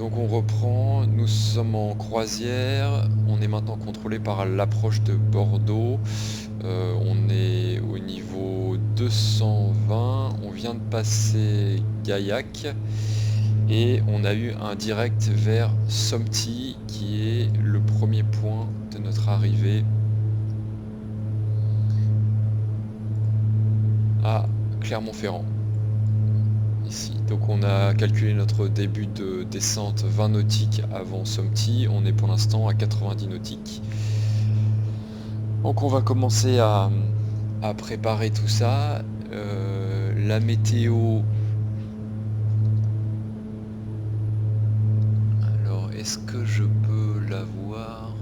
Donc on reprend, nous sommes en croisière, on est maintenant contrôlé par l'approche de Bordeaux, on est au niveau 220, on vient de passer Gaillac et on a eu un direct vers Sompty qui est le premier point de notre arrivée à Clermont-Ferrand. Ici. Donc on a calculé notre début de descente 20 nautiques avant Sompty, on est pour l'instant à 90 nautiques. Donc on va commencer à préparer tout ça. La météo. Alors est-ce que je peux la voir?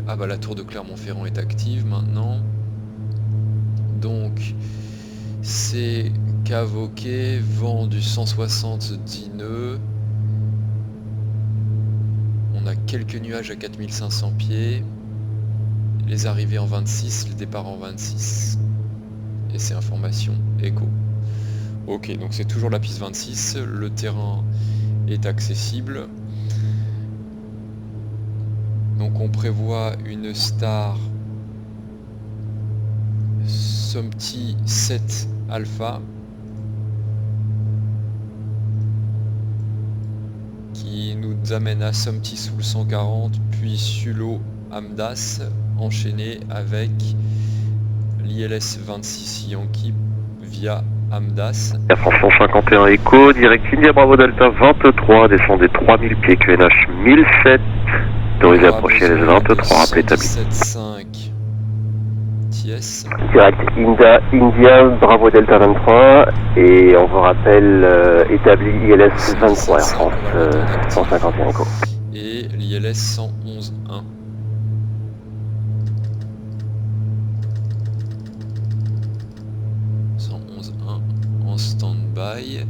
Ah bah la tour de Clermont-Ferrand est active maintenant. Donc c'est Cavoquet, vent du 170 nœuds. On a quelques nuages à 4500 pieds. Les arrivées en 26, les départs en 26. Et c'est information écho. Ok, donc c'est toujours la piste 26. Le terrain est accessible. Donc on prévoit une star Sompty 7 Alpha qui nous amène à Sompty sous le 140, puis Sullo Amdas, enchaîné avec l'ILS 26 Yankee via Amdas. Air France 151 Echo, direct India Bravo Delta 23, descendez 3000 pieds, QNH 1007, autorisé à approcher LS 23, rappelez établi. 117.5 TS. Direct India Bravo Delta 23, et on vous rappelle établi ILS 23 Air France 151 Echo. Et l'ILS 111.1. En stand-by.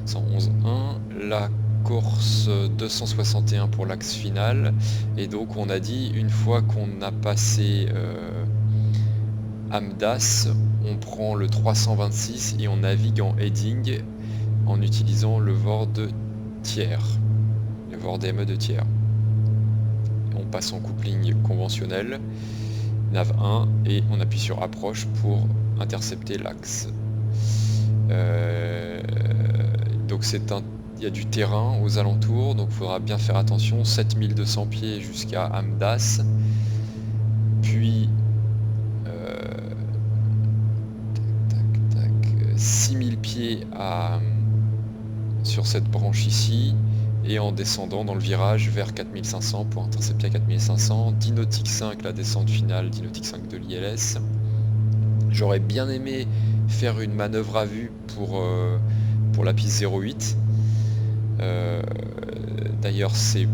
111.1, la course 261 pour l'axe final, et donc on a dit une fois qu'on a passé Amdas, on prend le 326 et on navigue en heading en utilisant le VOR de tiers, le VOR DME de tiers. On passe en coupling conventionnel, nav 1, et on appuie sur approche pour intercepter l'axe. Donc il y a du terrain aux alentours, donc il faudra bien faire attention. 7200 pieds jusqu'à Amdas, puis 6000 pieds sur cette branche ici, et en descendant dans le virage vers 4500 pour intercepter à 4500. 10 nautiques 5 la descente finale, 10 nautiques 5 de l'ILS. J'aurais bien aimé faire une manœuvre à vue pour la piste 08. D'ailleurs c'est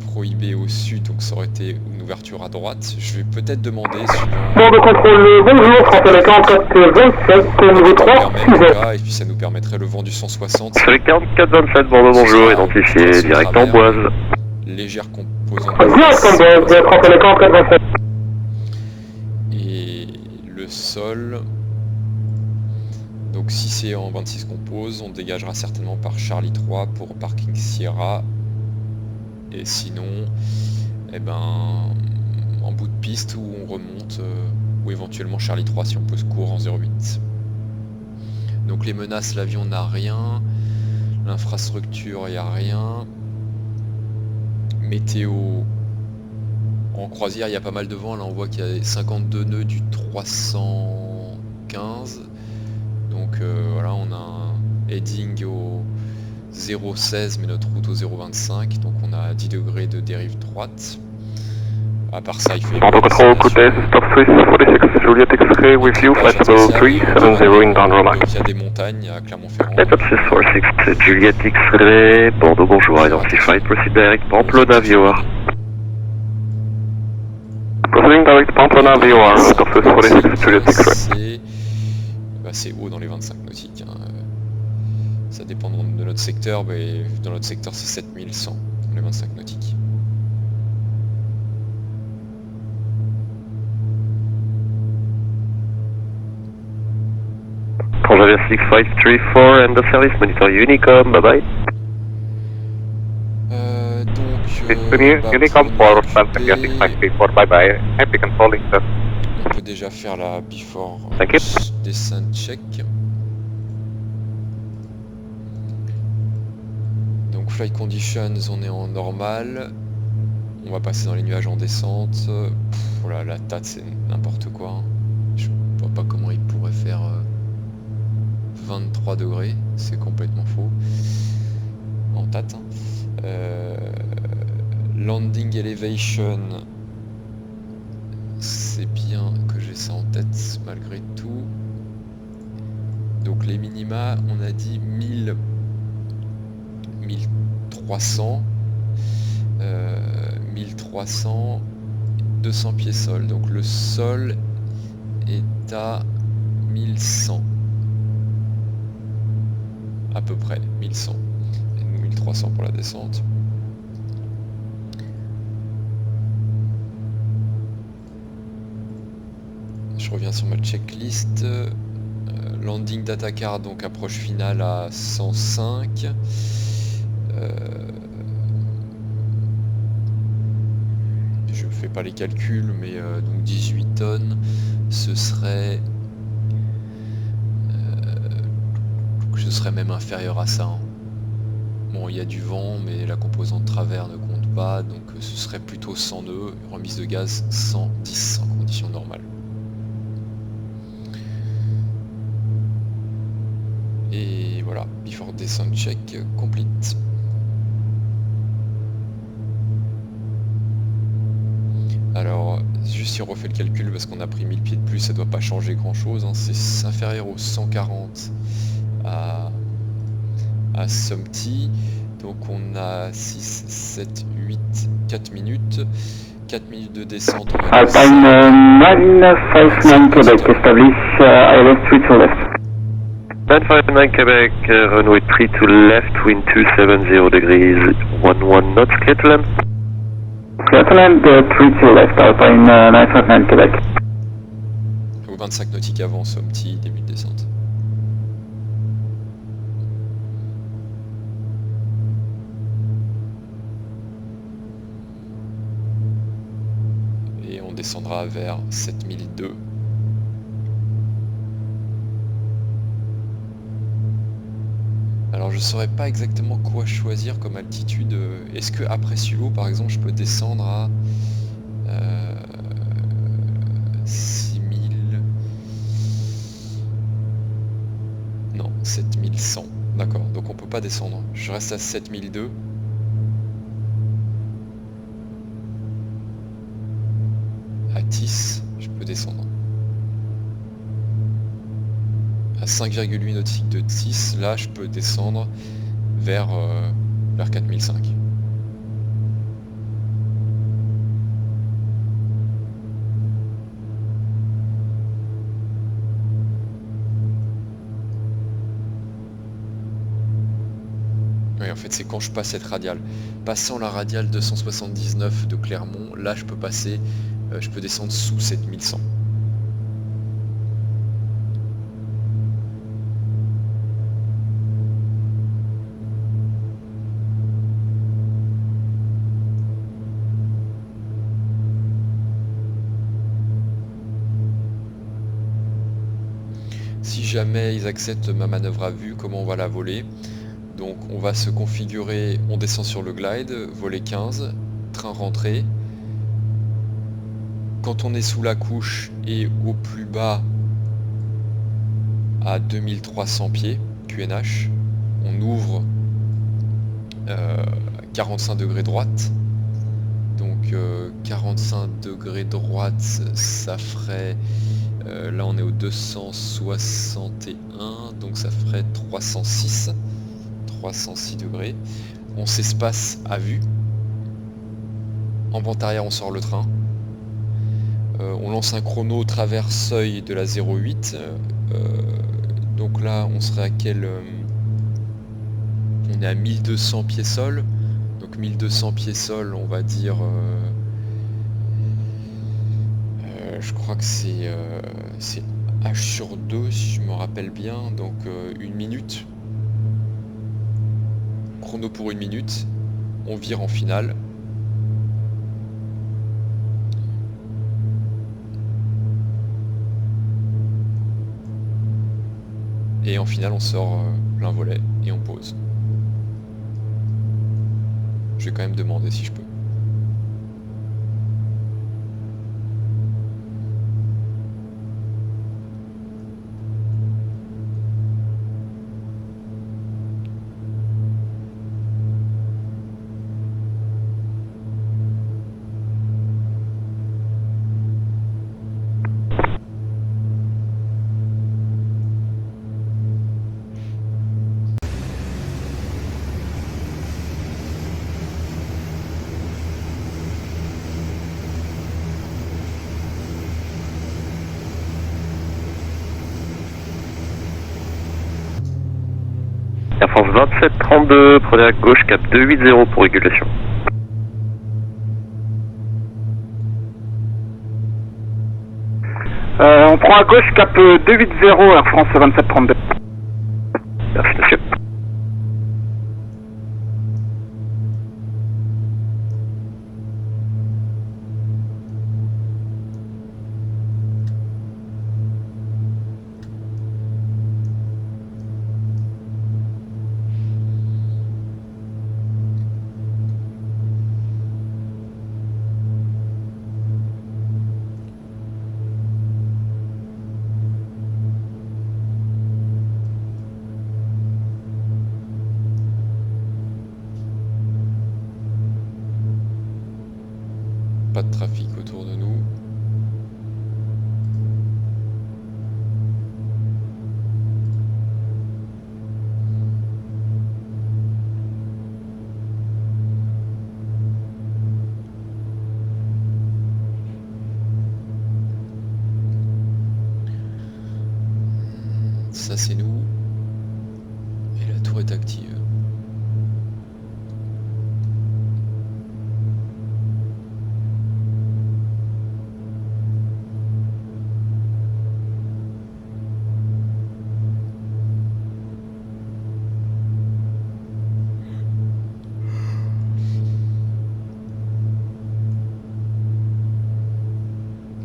prohibé au sud, donc ça aurait été une ouverture à droite. Je vais peut-être demander Bon de contrôle, bonjour, François 44 27, niveau 3, et puis ça nous permettrait le vent du 160. Sur les 44-27, Bordeaux, bonjour, identifié, direct Amboise. Légère composante. direct Amboise, François 44 27. Et le sol. Donc si c'est en 26 qu'on pose, on dégagera certainement par Charlie 3 pour parking Sierra. Et sinon, eh ben, en bout de piste où on remonte, ou éventuellement Charlie 3 si on pose court en 08. Donc les menaces, l'avion n'a rien. L'infrastructure, il n'y a rien. Météo, en croisière, il y a pas mal de vent. Là, on voit qu'il y a 52 nœuds du 315. Donc voilà, on a un heading au 0,16 mais notre route au 0,25, donc on a 10 degrés de dérive droite. À part ça, il fait... Bordeaux Control, good day, stop Swiss 46, Juliet X-ray with you, flight level 370 inbound Romac. Il y a des montagnes à Clermont-Ferrand. Stop 646, Juliet X-ray, Bordeaux, bonjour, identified, proceed direct, Pamplona, viewer. Proceeding direct, Pamplona, viewer, stop 646, Juliet X-ray. C'est haut dans les 25 nautiques. Hein. Ça dépend de notre secteur, mais dans notre secteur c'est 7100 dans les 25 nautiques. Roger 6534 and the service monitor Unicom, bye bye. Unicom for Roger 6534, bye bye. Happy controlling, sir. On peut déjà faire la before Thank you. descent check. Donc flight conditions, on est en normal. On va passer dans les nuages en descente. Voilà, la TAT c'est n'importe quoi. Hein. Je vois pas comment il pourrait faire 23 degrés, c'est complètement faux. En TAT. Hein. Landing elevation, c'est bien que j'ai ça en tête malgré tout. Donc les minima, on a dit 1300, 1300, 200 pieds sol. Donc le sol est à 1100, à peu près 1100, et nous 1300 pour la descente. Je reviens sur ma checklist. Landing data card, donc approche finale à 105. Je ne fais pas les calculs, mais donc 18 tonnes, ce serait même inférieur à ça. Hein. Bon, il y a du vent, mais la composante travers ne compte pas, donc ce serait plutôt 100 nœuds, remise de gaz 110 en conditions normales. Et voilà, before descent check complete. Alors, juste si on refait le calcul, parce qu'on a pris 1000 pieds de plus, ça doit pas changer grand chose, hein. C'est inférieur aux 140 à Sumty. Donc on a 6, 7, 8, 4 minutes. 4 minutes de descente. Alpine 959 Quebec, establish ILS 3 to left. 959 Quebec, runway 3 to left, wind 270 degrees, 11 knots, clear to land. Clear to land, 3 to left, Alpine 959 Quebec. Au 25 nautiques avant Sumty, début de descente. Et on descendra vers 7002. Alors je saurais pas exactement quoi choisir comme altitude. Est-ce que après Sulo par exemple je peux descendre à 6000? Non, 7100. D'accord, donc on peut pas descendre. Je reste à 7002. À Tis, je peux descendre. À 5,8 nautiques de Tis, là je peux descendre vers 4005. Oui, en fait c'est quand je passe cette radiale. Passant la radiale 279 de Clermont, là je peux passer, je peux descendre sous 7100. Si jamais ils acceptent ma manœuvre à vue, comment on va la voler? Donc on va se configurer, on descend sur le glide, volet 15, train rentrée. Quand on est sous la couche et au plus bas à 2300 pieds, QNH, on ouvre 45 degrés droite. Donc 45 degrés droite, ça ferait... là on est au 261, donc ça ferait 306 degrés. On s'espace à vue. En pente arrière on sort le train. On lance un chrono travers seuil de la 08. Donc là on serait à quel... on est à 1200 pieds sol. Donc 1200 pieds sol, on va dire... je crois que c'est H/2 si je me rappelle bien, donc 1 minute. Chrono pour 1 minute. On vire en finale. Et en finale on sort plein volet et on pose. Je vais quand même demander si je peux. Air France 2732, prenez à gauche, cap 280 pour régulation. On prend à gauche, cap 280, Air France 2732. Merci monsieur. Pas de trafic autour de nous. Ça c'est nous. Et la tour est active.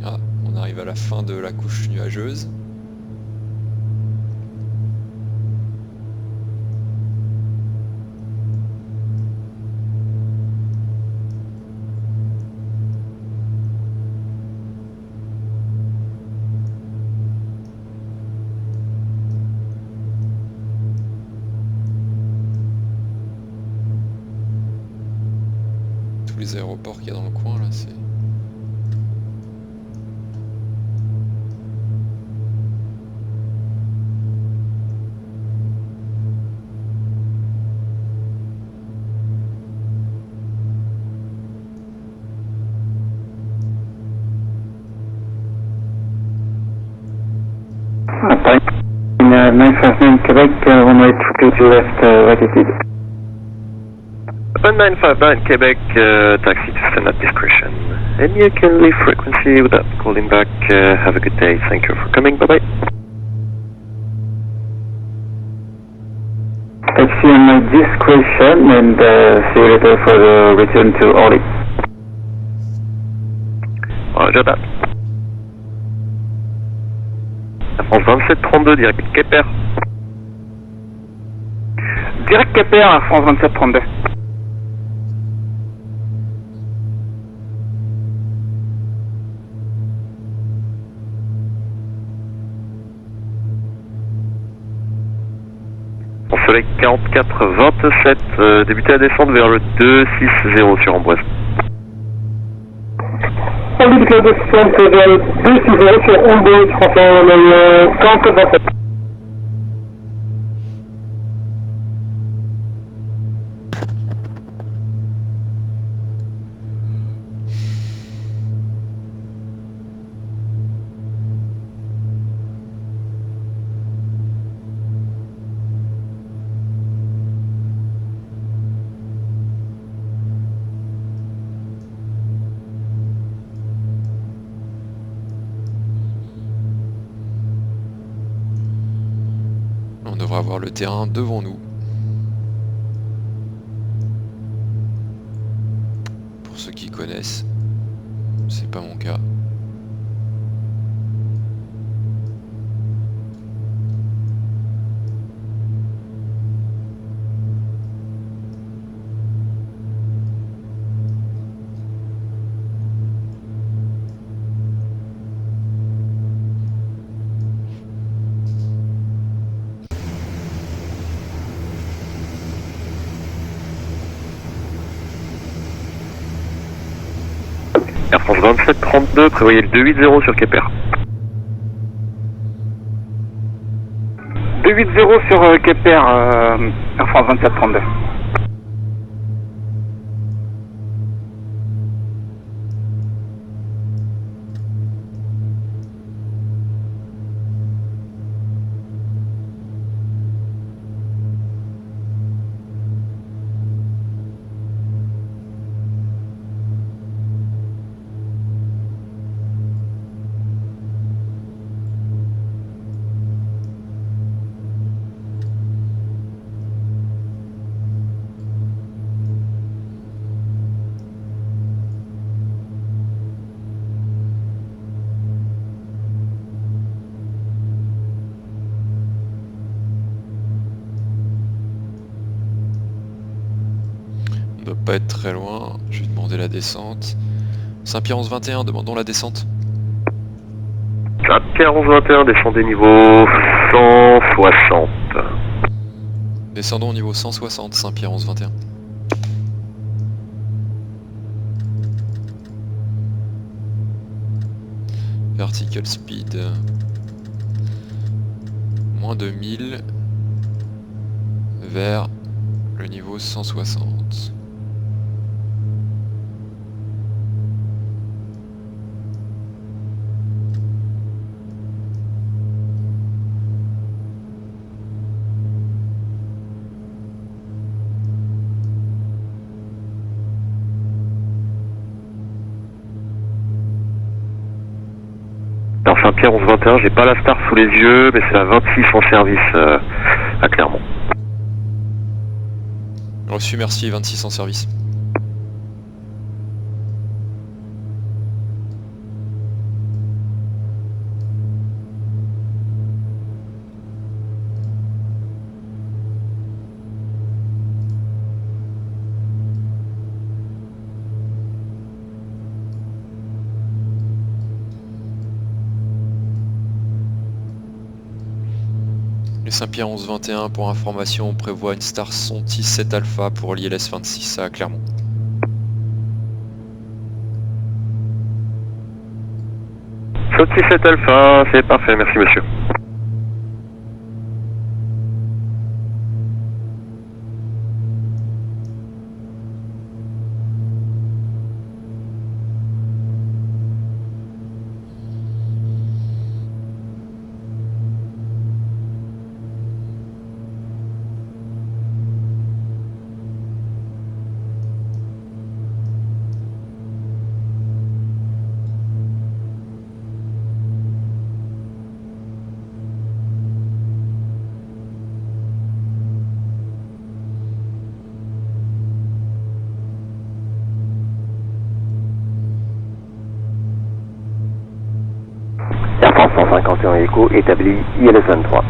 Ah, on arrive à la fin de la couche nuageuse. Tous les aéroports qu'il y a dans le coin là, c'est... In 959 Quebec, runway 22 left, right attitude. 1959 Quebec, taxi to send at discretion. And you can leave frequency without calling back. Have a good day. Thank you for coming. Bye bye. Taxi on my discretion and see you later for the return to Orly. Roger that. Air France 2732, direct Quéper. Direct Quéper, Air France 2732. Soleil 44-27, débutez la descente vers le 260 sur Amboise. On débute la descente vers le 260 sur Amboise, François, le 44-27. on devrait avoir le terrain devant nous. Pour ceux qui connaissent, c'est pas mon cas. Air France 2732, prévoyez le 280 sur Quéper. 280 sur Quéper, Air France 2732. On doit pas être très loin, je vais demander la descente. Saint-Pierre 1121, demandons la descente. Saint-Pierre 1121, descendez niveau 160. Descendons au niveau 160, Saint-Pierre 1121. Vertical speed moins de 1000 vers le niveau 160. Alors Saint-Pierre 1121, j'ai pas la star sous les yeux, mais c'est la 26 en service à Clermont. Reçu, merci, 26 en service. Les Saint-Pierre 1121, pour information, on prévoit une star Sonti 7 Alpha pour l'ILS 26 à Clermont. Sonti 7 Alpha, c'est parfait, merci monsieur. Air France 151 Echo, établi ILS 23.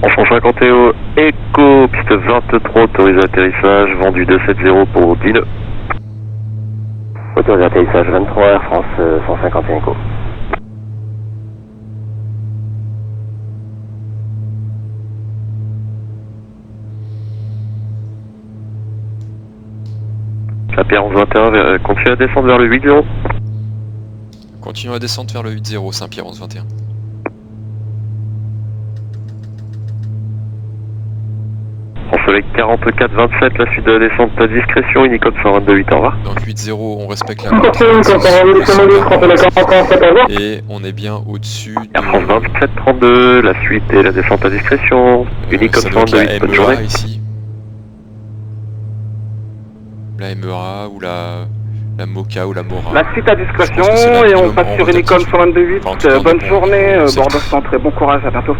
En 151 Echo, piste 23, autorisé atterrissage, vendu 270 pour 10 nœuds. Autorisé atterrissage 23, Air France 151 Echo. Saint-Pierre 1121, continue à descendre vers le 80. Continuons à descendre vers le 80, Saint-Pierre 1121. Soleil 44-27, la suite de la descente à discrétion, Unicode 122.8, au revoir. Donc 80, on respecte la côte. Et on est bien au-dessus de... Air France 27-32, la suite et la descente à discrétion, Unicode 122.8, bonne journée. Ici. La MERA ou la Moka ou la Mora. La suite à discrétion et on passe sur Unicom 122.8. Bonne journée, Bordeaux Centre et bon courage, à bientôt.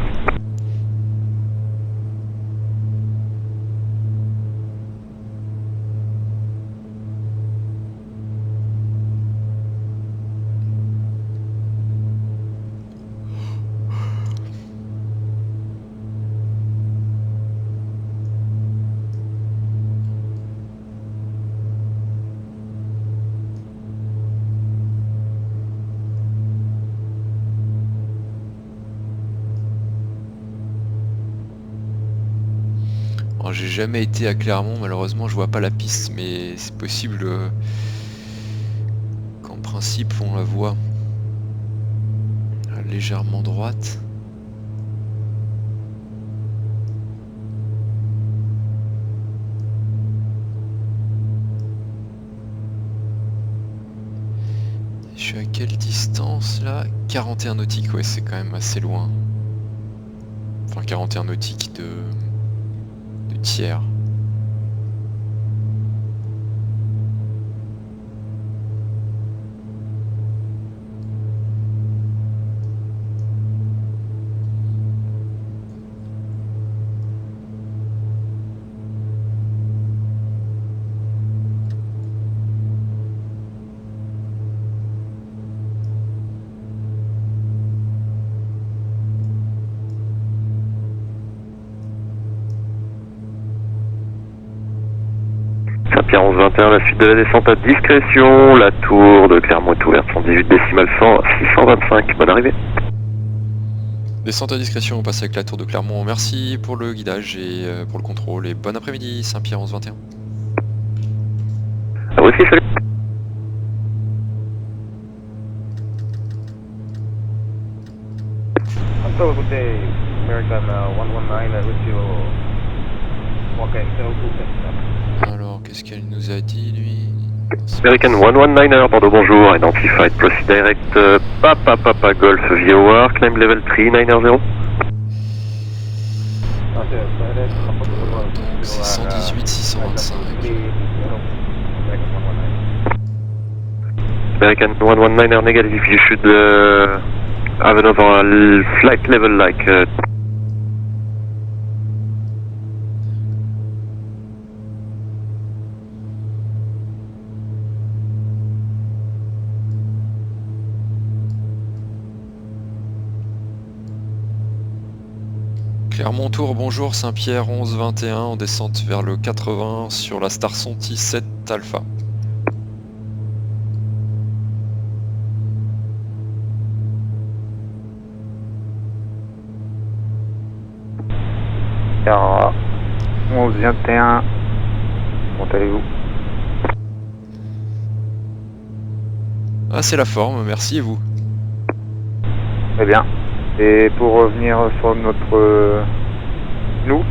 Alors, j'ai jamais été à Clermont, malheureusement je vois pas la piste, mais c'est possible qu'en principe on la voit légèrement droite. Je suis à quelle distance là? 41 nautiques, ouais, c'est quand même assez loin. Enfin 41 nautiques de tiers. Saint-Pierre 1121, la suite de la descente à discrétion. La tour de Clermont est ouverte, 118 décimales 100, 625. Bonne arrivée. Descente à discrétion, on passe avec la tour de Clermont. Merci pour le guidage et pour le contrôle. Et bon après-midi, Saint-Pierre 1121. À vous aussi, salut. Hello, good day. American 119 with you. Walking 0257. Alors, qu'est-ce qu'elle nous a dit, lui? American 119er, Bordeaux, bonjour. Identified, proceed direct. Papa Golf, VOR, climb level 3990. Donc, c'est 118 625. American 119er, negative. You should have another flight level like. Clermont Tour, bonjour, Saint-Pierre 1121 en descente vers le 80 sur la Star Sonti 7 Alpha. Alors, 11-21, comment allez-vous? Ah, c'est la forme, merci, et vous? Très bien. Et pour revenir sur notre... nous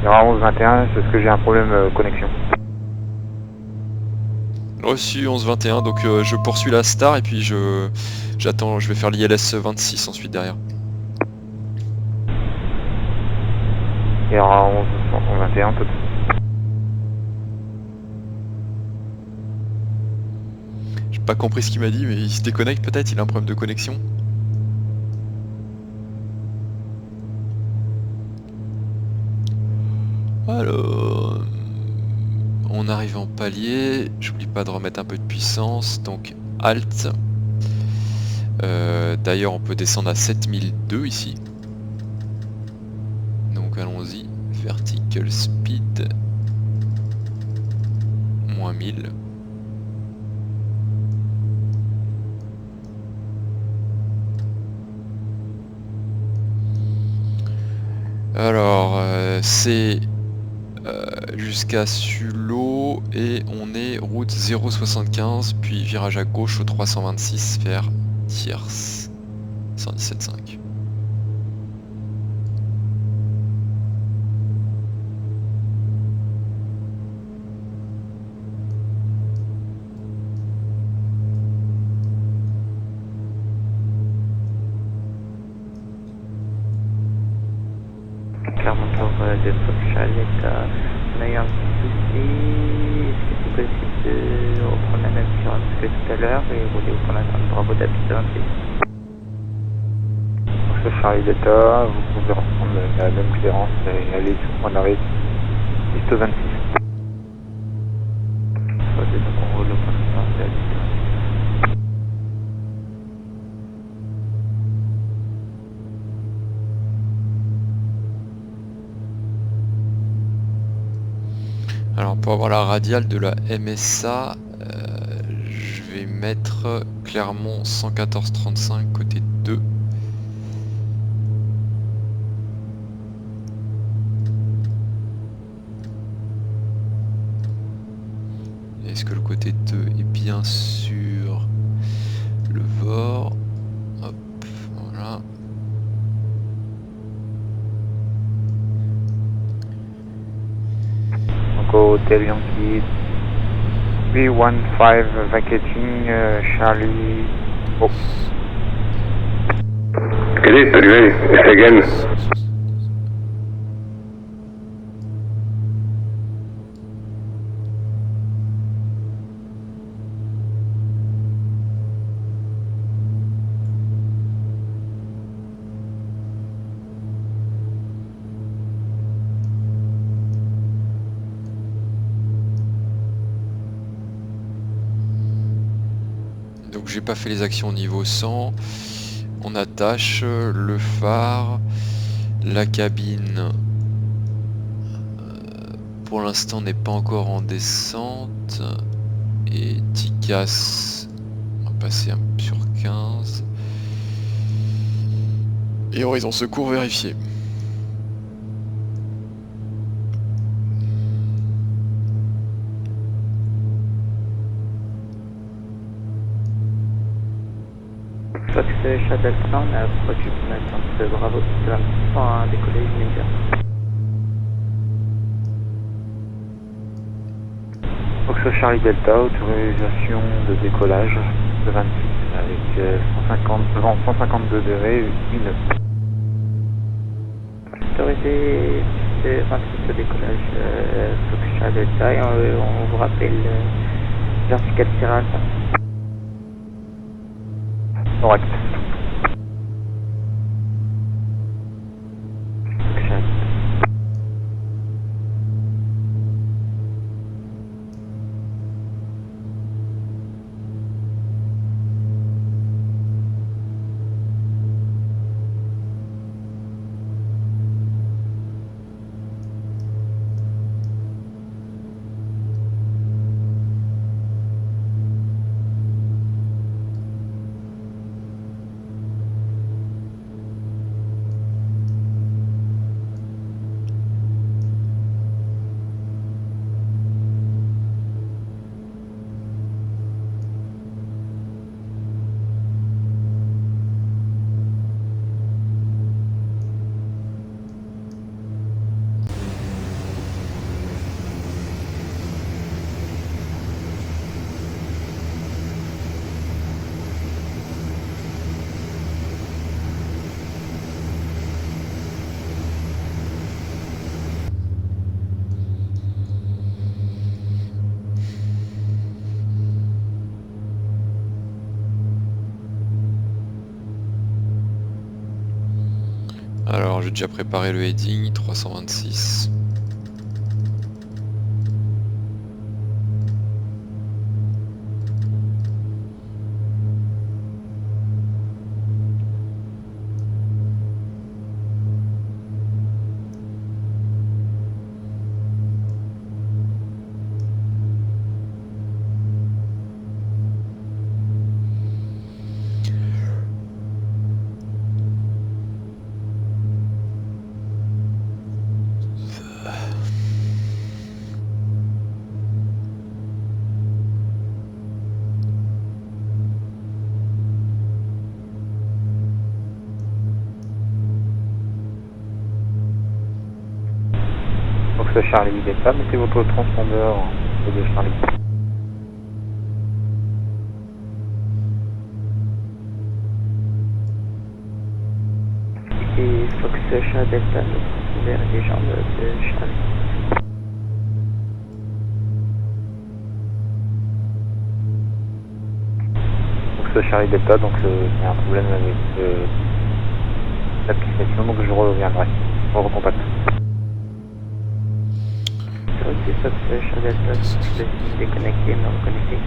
Alors 11-21, c'est ce que j'ai un problème connexion. Reçu 11-21, donc je poursuis la Star et puis j'attends, je vais faire l'ILS 26 ensuite derrière. Et alors 11-21, tout de suite. J'ai pas compris ce qu'il m'a dit, mais il se déconnecte peut-être, il a un problème de connexion. Alors, on arrive en palier, j'oublie pas de remettre un peu de puissance, donc Alt. D'ailleurs on peut descendre à 7002 ici. Donc allons-y, vertical speed, moins 1000. Alors c'est jusqu'à Sulot et on est route 075 puis virage à gauche au 326 vers Thiers 117.5. Clermont Tour de Fox Charlotte, on a eu un petit souci. Est-ce que c'est possible de reprendre la même clearance que tout à l'heure et rouler au point d'atteinte Bravo d'Apiste 26? Fox Charlie Delta, vous pouvez reprendre la même clearance et aller sur le point d'arrêt piste 26. Donc on roule au point d'atteinte de Apiste 26. Alors pour avoir la radiale de la MSA, je vais mettre Clermont 114-35 côté 2. Est-ce que le côté 2 est bien sur le VOR? Hop, voilà. Donc au Hotel Yankee 315 vacating Charlie. Oh. Caddy, salut, it's again. Donc j'ai pas fait les actions au niveau 100. On attache le phare, la cabine pour l'instant n'est pas encore en descente, et TICAS on va passer sur 15 et horizon secours vérifié. Fox Shuttle 100, on a produit pour l'instant Bravo Piste 26 pour un décollage immédiat. Fox Charlie Delta, autorisation de décollage de 26 avec 152 degrés, 1 nœud. Autorisé de 26 au décollage Fox Charlie Delta et on vous rappelle vertical tirage. Correct. Alors j'ai déjà préparé le heading 326. Fox Charlie Delta, mettez votre transpondeur de Charlie. Et Fox Charlie Delta, vers les jambes de Charlie. Fox Charlie Delta, donc il y a un problème avec l'application, donc je reviendrai. On recontacte. Ok, Fox Charlie Delta, je vais déconnecter, me reconnecter.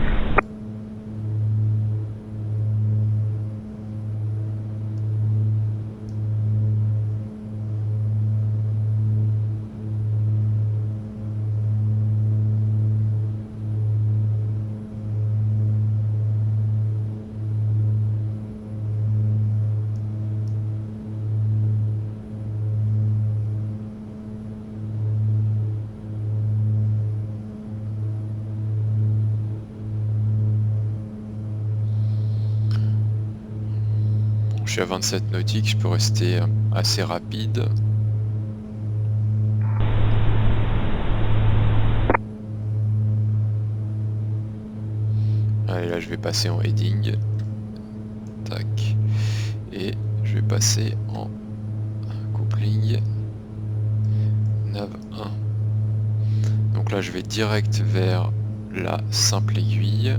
Je suis à 27 nautiques, je peux rester assez rapide. Allez, là je vais passer en heading. Tac. Et je vais passer en coupling. Nav 1. Donc là je vais direct vers la simple aiguille.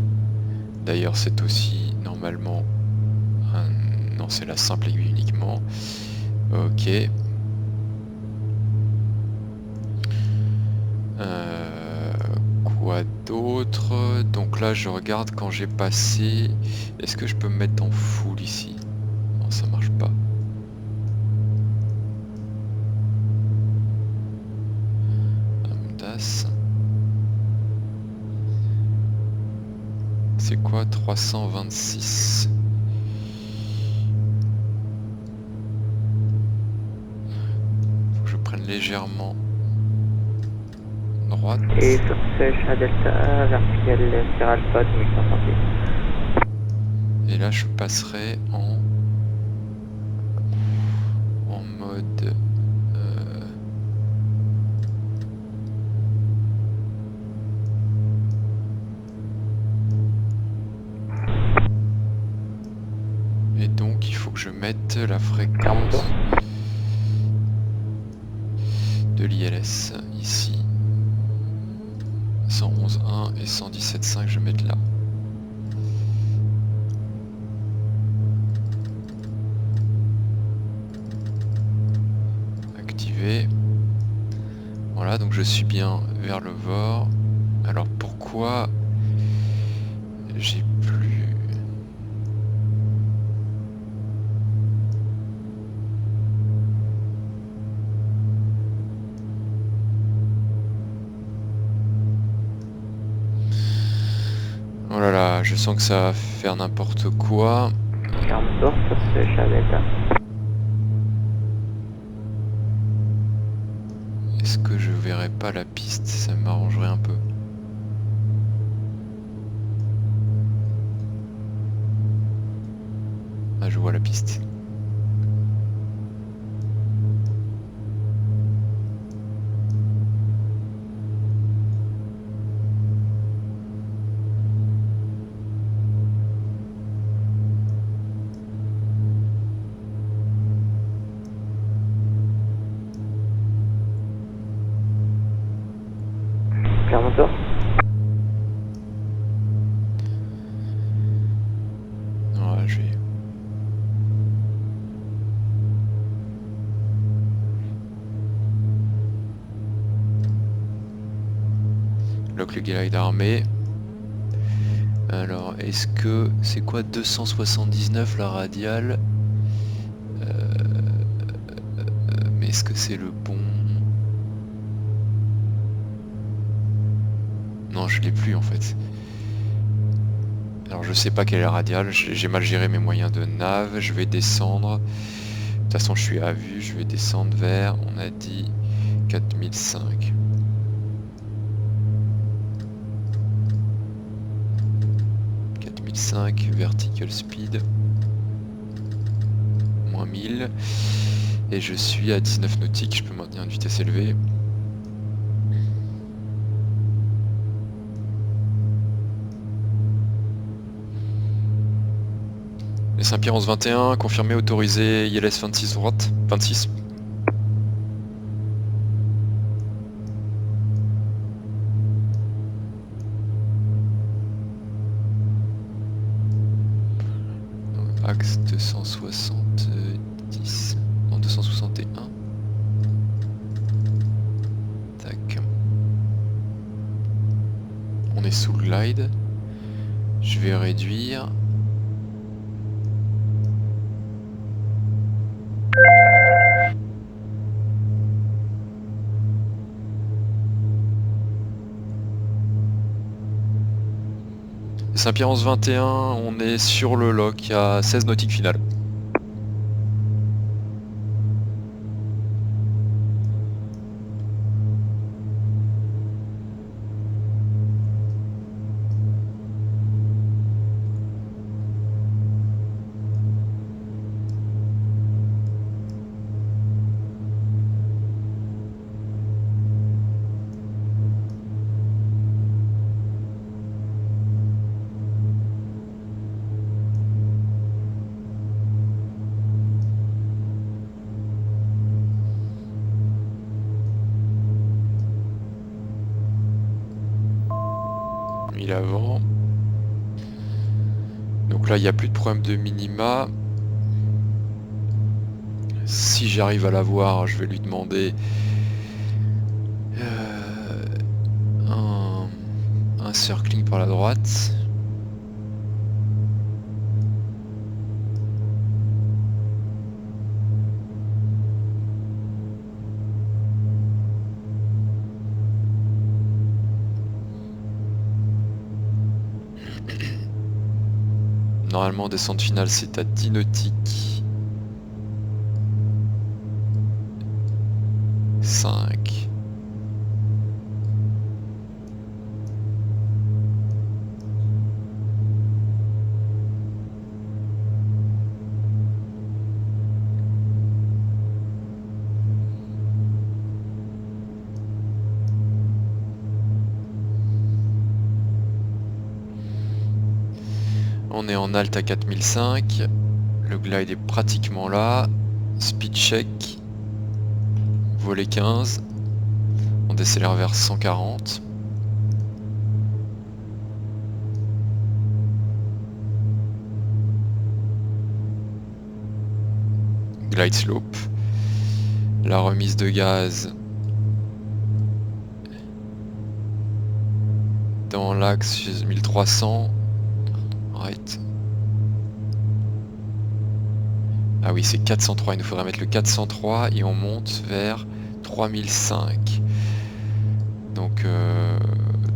D'ailleurs c'est aussi normalement un... Non, c'est la simple aiguille uniquement. Ok. Quoi d'autre? Donc là je regarde quand j'ai passé. Est-ce que je peux me mettre en full ici? Non, ça marche pas. Amdas. C'est quoi 326? Faut que je prenne légèrement droite. Et sur ce chat delta, vertical sur alpha 2168. Et là je passerai en mode et donc il faut que je mette la fréquence de l'ILS ici. 111.1 et 117.5, je vais mettre là. Activé. Voilà, donc je suis bien vers le VOR. Alors pourquoi j'ai plus... Oh là là, je sens que ça va faire n'importe quoi. Ferme-tour sur ce chat delta. Est-ce que je verrai pas la piste? Ça m'arrangerait un peu. Ah, je vois la piste. Ferme-tour. Ouais, je vais... Lock le glide armé. Alors, est-ce que... C'est quoi 279 la radiale? Mais est-ce que c'est le bon? Non, je l'ai plus en fait. Alors je sais pas quelle est la radiale, j'ai mal géré mes moyens de nav, je vais descendre. De toute façon je suis à vue, je vais descendre vers, on a dit 4005. Vertical speed moins 1000 et je suis à 19 nautiques, je peux maintenir une vitesse élevée. Les Saint-Pierre 11-21, confirmé, autorisé, ILS 26 droite, 26. Axe 270, non 261. Tac. On est sous le glide. Je vais réduire. Saint-Pierre 11-21, on est sur le lock à 16 nautiques finales. avant. Donc là, il n'y a plus de problème de minima. Si j'arrive à la voir, je vais lui demander un circling par la droite. Normalement, descente finale, c'est à 10 nautiques. 5. On est en alt à 4005. Le glide est pratiquement là. Speed check. Volet 15. On décélère vers 140. Glide slope. La remise de gaz dans l'axe 1300. Right. Ah oui, c'est 403, il nous faudrait mettre le 403 et on monte vers 3005. Donc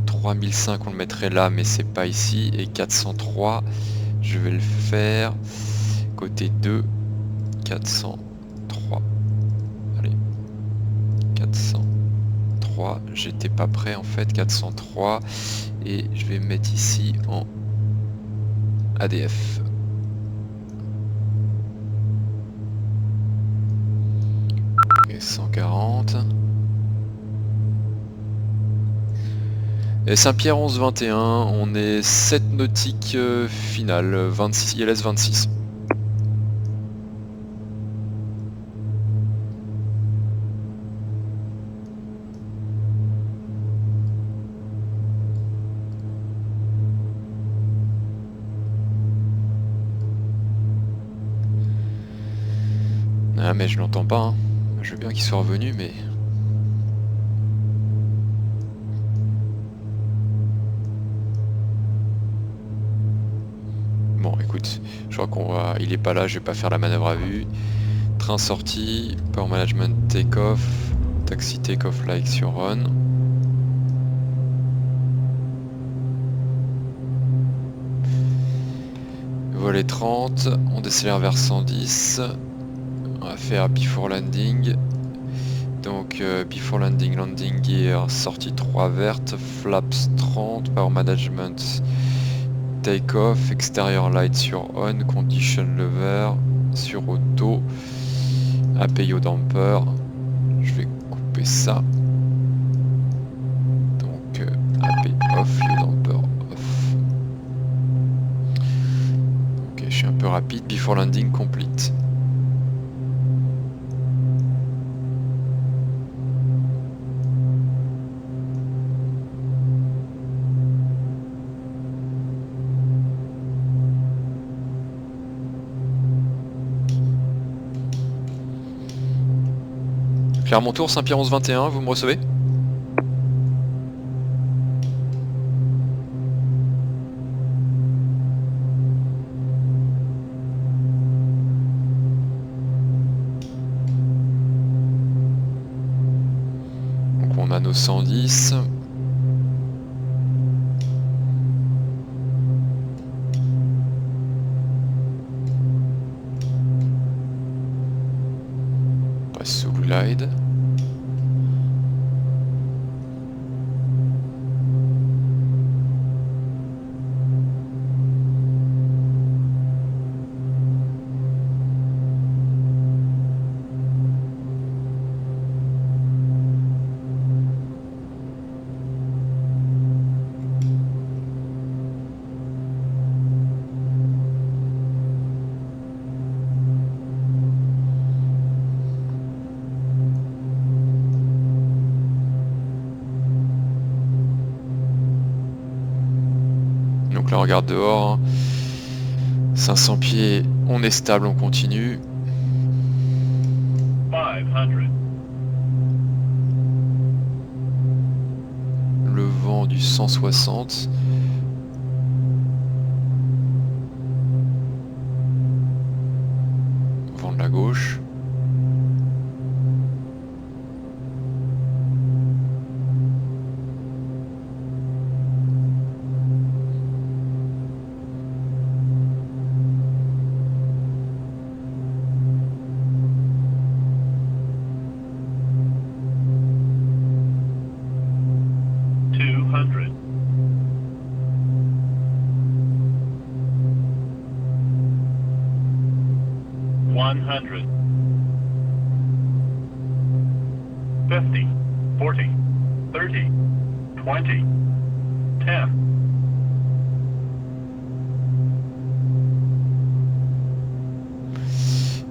3005 on le mettrait là, mais c'est pas ici. Et 403, je vais le faire côté 2, 403. Allez, 403, j'étais pas prêt en fait, 403. Et je vais me mettre ici en ADF. Et 140. Et Saint-Pierre 11-21, on est 7 nautiques finales, 26, ILS 26. Ah mais je l'entends pas, hein. Je veux bien qu'il soit revenu, mais... Bon écoute, je crois qu'on va... Il est pas là, je vais pas faire la manœuvre à vue. Train sorti, power management take-off, taxi take-off like sur run. Volet 30, on décélère vers 110. On va faire before landing. Donc before landing, landing gear, sortie 3 verte, flaps 30, power management, take off, extérieur light sur on, condition lever sur auto, API damper. Je vais couper ça. Donc API off, damper off. Ok, je suis un peu rapide, before landing complete. Clermont-Tours, Saint-Pierre 11-21, vous me recevez? Donc on a nos 110. On passe sous glide. Donc là, regarde dehors. 500 pieds, on est stable, on continue. 500. Le vent du 160. Vent de la gauche. $100. 50, 40, 30, 20, 10.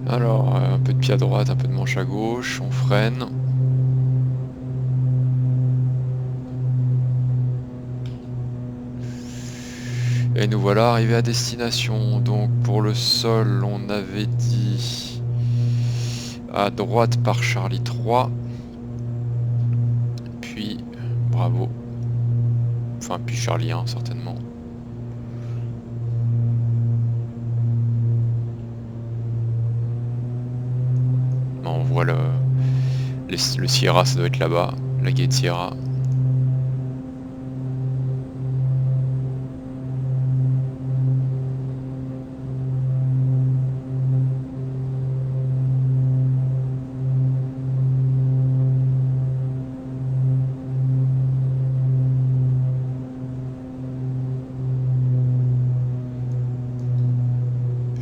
Alors, un peu de pied à droite, un peu de manche à gauche, on freine. Et nous voilà arrivés à destination. Donc pour le sol, on avait dit à droite par Charlie 3. Puis Bravo. Enfin puis Charlie 1 certainement. On voit le Sierra, ça doit être là-bas, la Gate Sierra.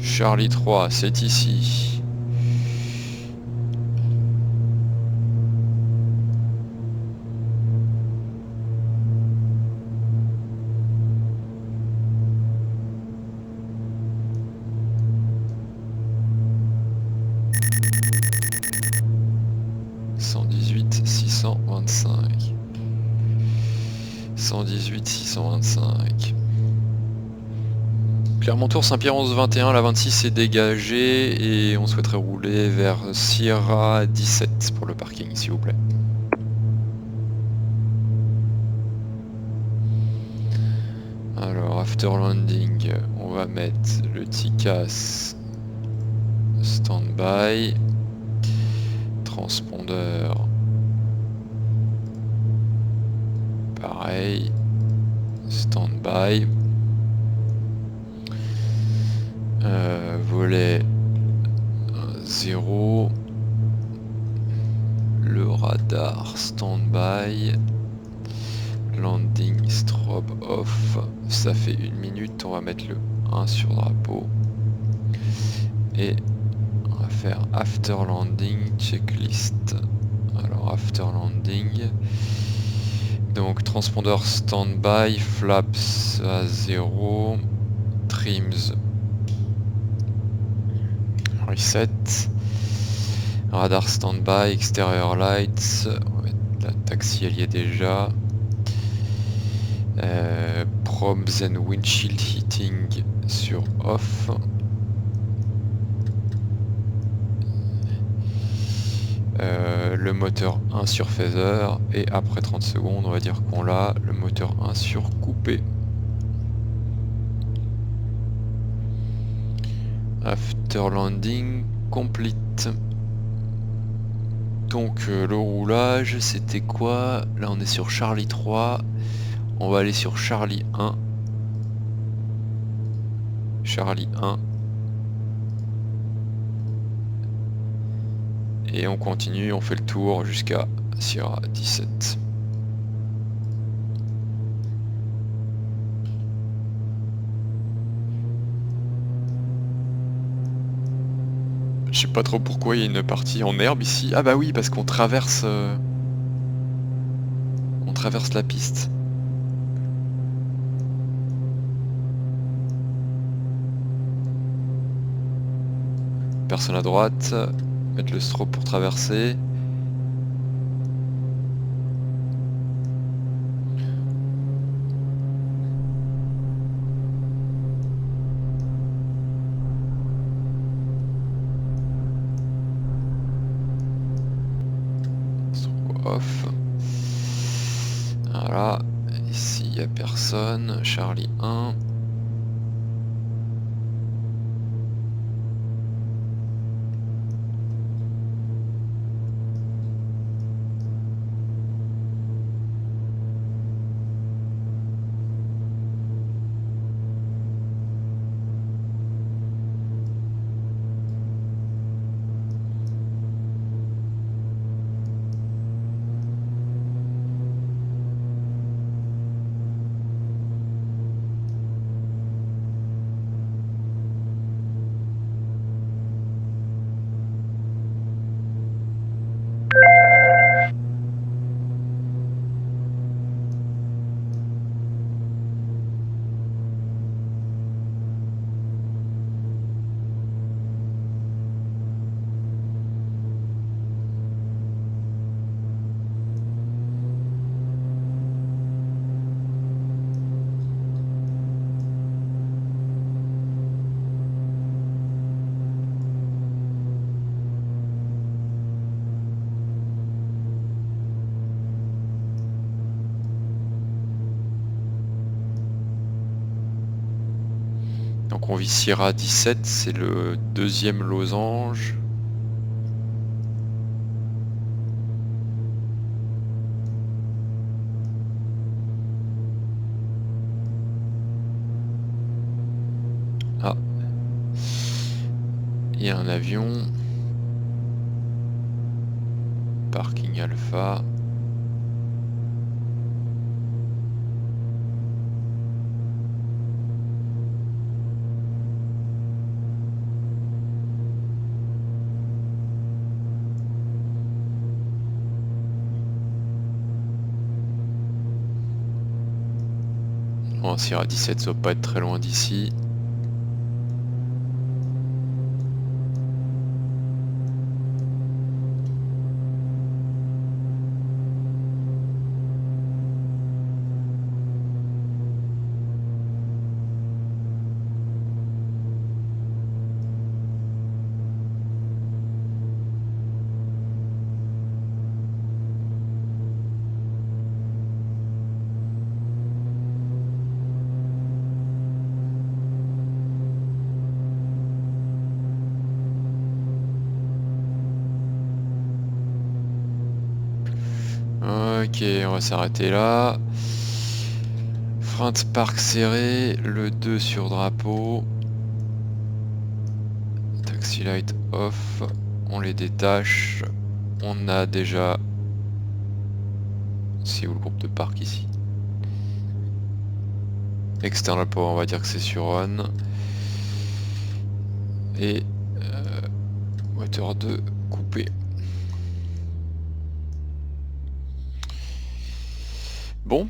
Charlie 3, c'est ici. Clermont-Tours, Saint-Pierre 11-21, la 26 est dégagée et on souhaiterait rouler vers Sierra 17 pour le parking s'il vous plaît. Alors after landing, on va mettre le TICAS stand-by, transpondeur pareil, stand-by. Volet 0, le radar stand-by, landing strobe off, ça fait 1 minute, on va mettre le 1 sur drapeau et on va faire after landing checklist. Alors after landing, donc transpondeur stand-by, flaps à 0, trims reset, radar standby, extérieur lights, on va mettre la taxi elle y est déjà, probes and windshield heating sur off, le moteur 1 sur phaser et après 30 secondes on va dire qu'on l'a, le moteur 1 sur coupé. After landing complete. Donc le roulage c'était quoi? Là on est sur Charlie 3. On va aller sur Charlie 1. Charlie 1. Et on continue, on fait le tour jusqu'à Sierra 17. Je sais pas trop pourquoi il y a une partie en herbe ici. Ah bah oui, parce qu'on traverse... on traverse la piste. Personne à droite. Mettre le strobe pour traverser. off. Voilà, ici il n'y a personne, Charlie 1. Donc on vit Sierra 17, c'est le deuxième losange. Ah, il y a un avion. Parking Alpha. Bon, Sierra 17, ça va pas être très loin d'ici. Ok, on va s'arrêter là. Frein de parc serré, le 2 sur drapeau. Taxi light off, on les détache. On a déjà... C'est où le groupe de parc ici? External power, on va dire que c'est sur on. Et moteur 2 coupé. Bon,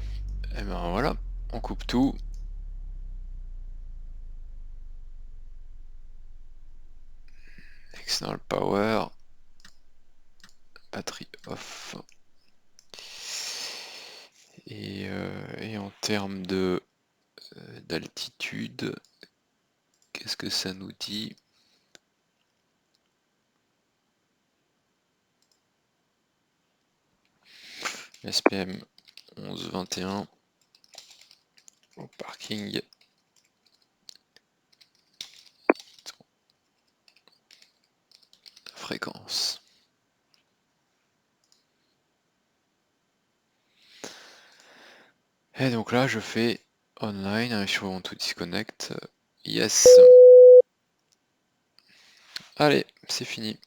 et ben voilà, on coupe tout. External power. Batterie off. Et en termes de d'altitude, qu'est-ce que ça nous dit? SPM 1121 au parking. Fréquence. Et donc là je fais online, sur on to disconnect. Yes. Allez, c'est fini.